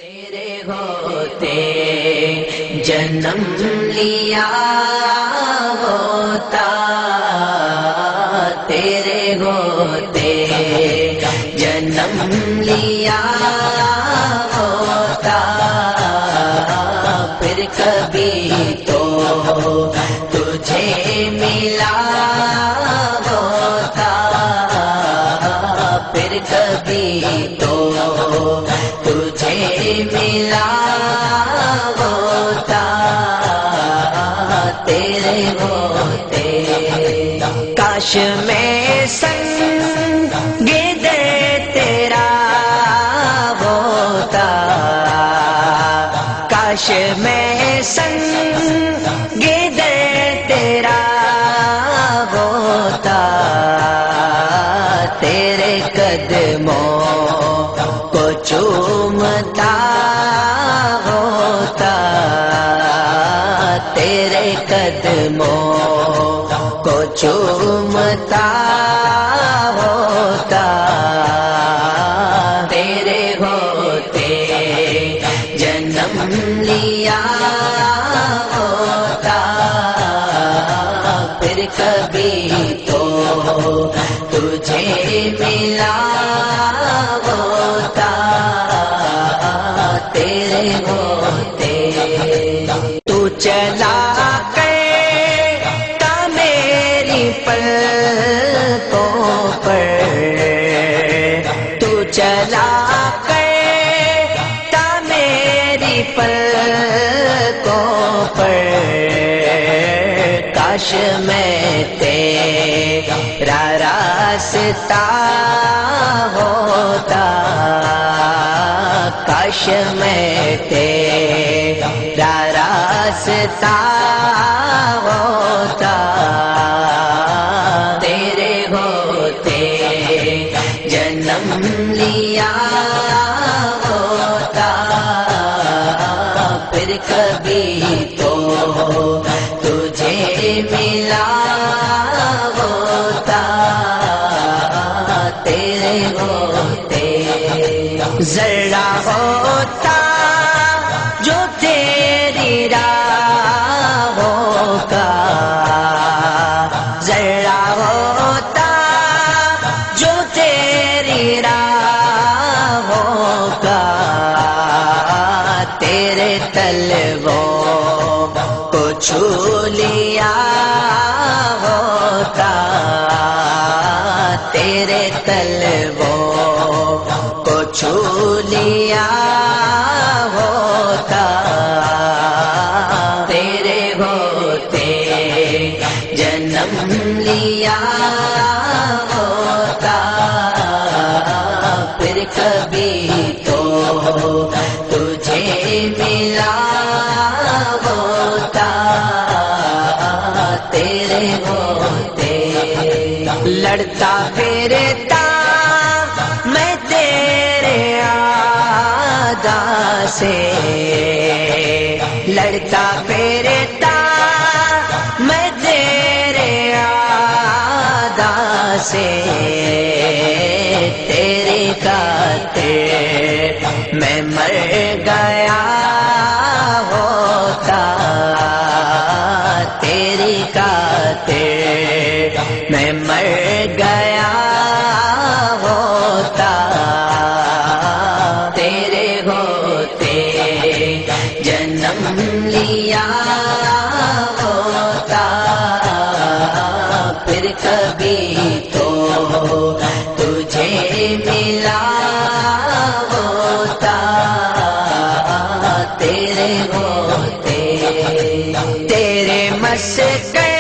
تیرے ہوتے جنم لیا ہوتا، تیرے ہوتے جنم لیا ہوتا، پھر کبھی تو تجھے ملا ہوتا، پھر کبھی تو تجھے ملا ہوتا، تیرے ہوتے کاش میں سنگ دل تیرا ہوتا، کاش میں سنگ دل تیرا ہوتا، تیرے قدموں کو چومتا ہوتا، تیرے قدموں کو چومتا ہوتا، تیرے ہوتے جنم لیا ہوتا، پھر کبھی تو تجھے ملا ہوتا، تیرے ہوتے تو چلا کرتا میری پلکوں پر، تو چلا کرتا میری پلکوں پر، کاش میں تیرا راستہ ہوتا، کاش میں تیرا راستہ ہوتا، تیرے ہوتے جنم لیا ہوتا، پھر کبھی تو تجھے ملا ہوتا، تیرے ہوتے ذرا ہوتا جو تیری راہوں کا، ذرا ہوتا جو تیری راہوں کا، تیرے طلبوں کو چھو لیا ہوتا، تیرے طلبوں کو چھو لیا ہوتا، تیرے ہوتے جنم لیا ہوتا، پھر کبھی تو تجھے ملا ہوتا، تیرے ہوتے لڑتا پھرتا میں تیرے آدا سے، لڑتا پھرتا میں تیرے آدا سے، تیرے خاطر میں مر گیا ہوتا، تیری خاطر میں مر گیا ہوتا، تیرے ہوتے جنم لیا ہوتا، پھر کبھی تو تجھے ملا ہوتا، تیرے ہوتے تیرے مسکن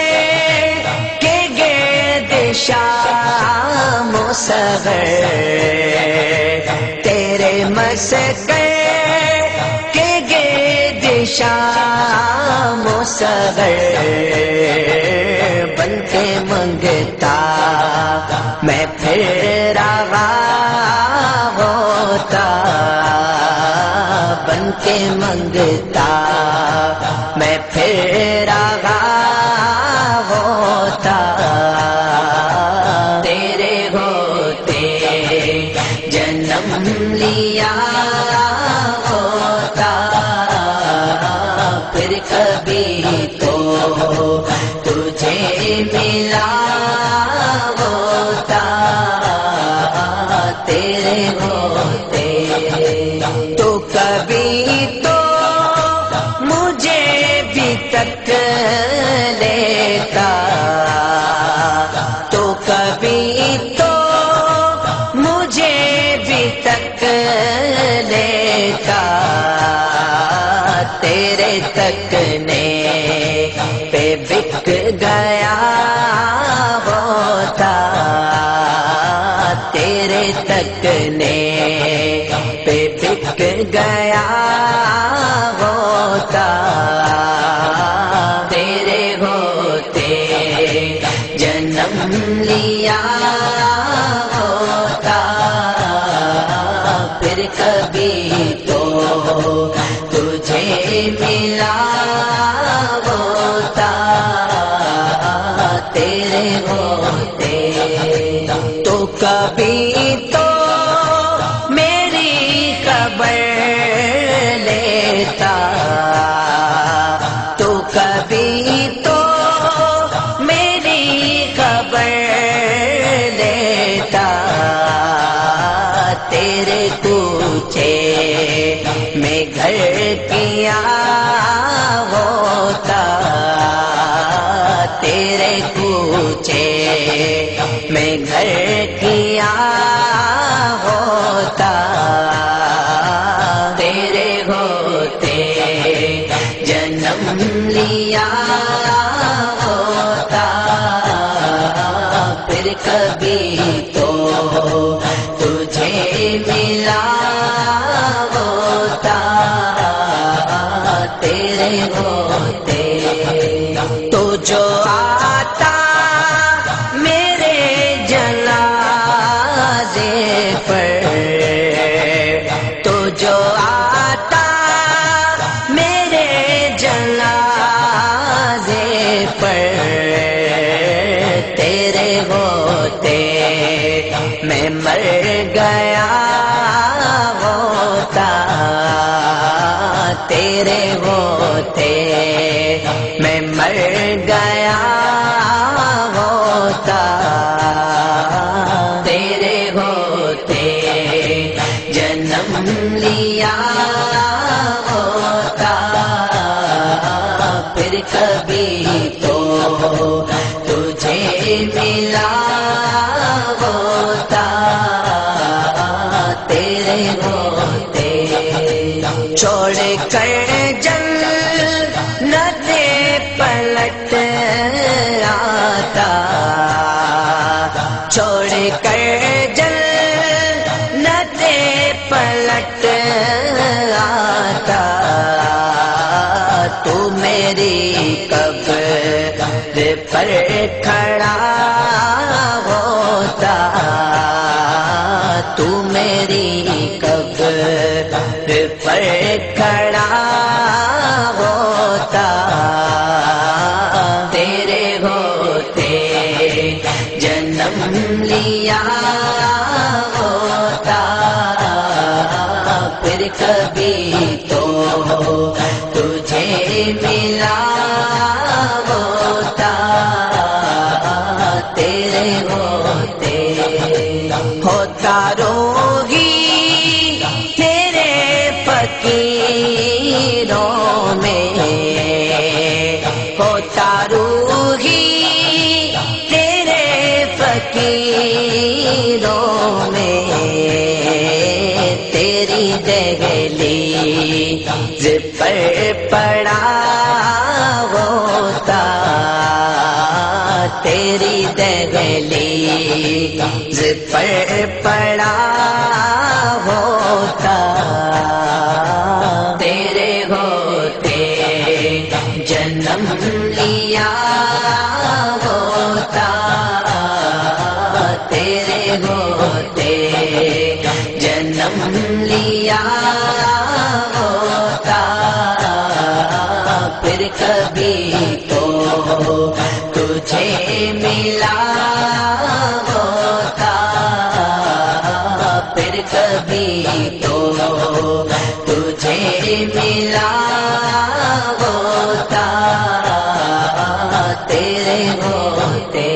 کے گرد شام و سحر، تیرے مسکن کے گرد شام و سحر، بن کے منگتا میں پھر رہا ہوتا، بن کے منگتا میں پھر رہا ہوتا، تیرے ہوتے جنم لیا ہوتا، تو کبھی تو مجھے بھی تک لیتا، تو کبھی تو مجھے بھی تک لیتا، تیرے تکنے پہ بک گیا ہوتا، تیرے تکنے پہ بک گیا ہوتا، تیرے ہوتے جنم لیا ہوتا، پھر کبھی تو تجھے ملا ہوتا، تیرے ہوتے تو کبھی تو میری خبر لیتا، تو کبھی تو میری خبر لیتا، تیرے کوچے میں گھر کیا ہوتا، تیرے کوچے میں گھر کیا ہوتا، تیرے ہوتے جنم لیا ہوتا، پھر کبھی تو تجھے ملا ہوتا، تیرے ہوتے تو جو آتا میرے جنازے پر، تو جو آتا میرے جنازے پر، تیرے ہوتے میں مر گیا ہوتا، تیرے ہوتے میں مر گیا ہوتا، تیرے ہوتے جنم لیا ہوتا، پھر کبھی تو تجھے ملا ہوتا، تیرے ہوتے چھوڑ کر جنت پلٹ آتا، چھوڑ کر جنت پلٹ آتا، تو میری قبر پر کھڑا ہوتا، تو میری قبر پر کھڑا ہوتا، تیرے ہوتے جنم لیا ہوتا، پھر کبھی تو تجھے ملا ہوتا، تیرے ہوتے ہوتا روحی تیرے فقیروں میں، ہوتا روحی تیرے فقیروں میں، تیری دہلیز پر پڑا ہوتا، تیری دہلیز پر پڑا ہوتا، تیرے ہوتے جنم لیا ہوتا، تیرے ہوتے جنم لیا ہوتا، پھر کبھی تو تجھے ملا ہوتا، پھر کبھی تو تجھے ملا ہوتا، تیرے ہوتے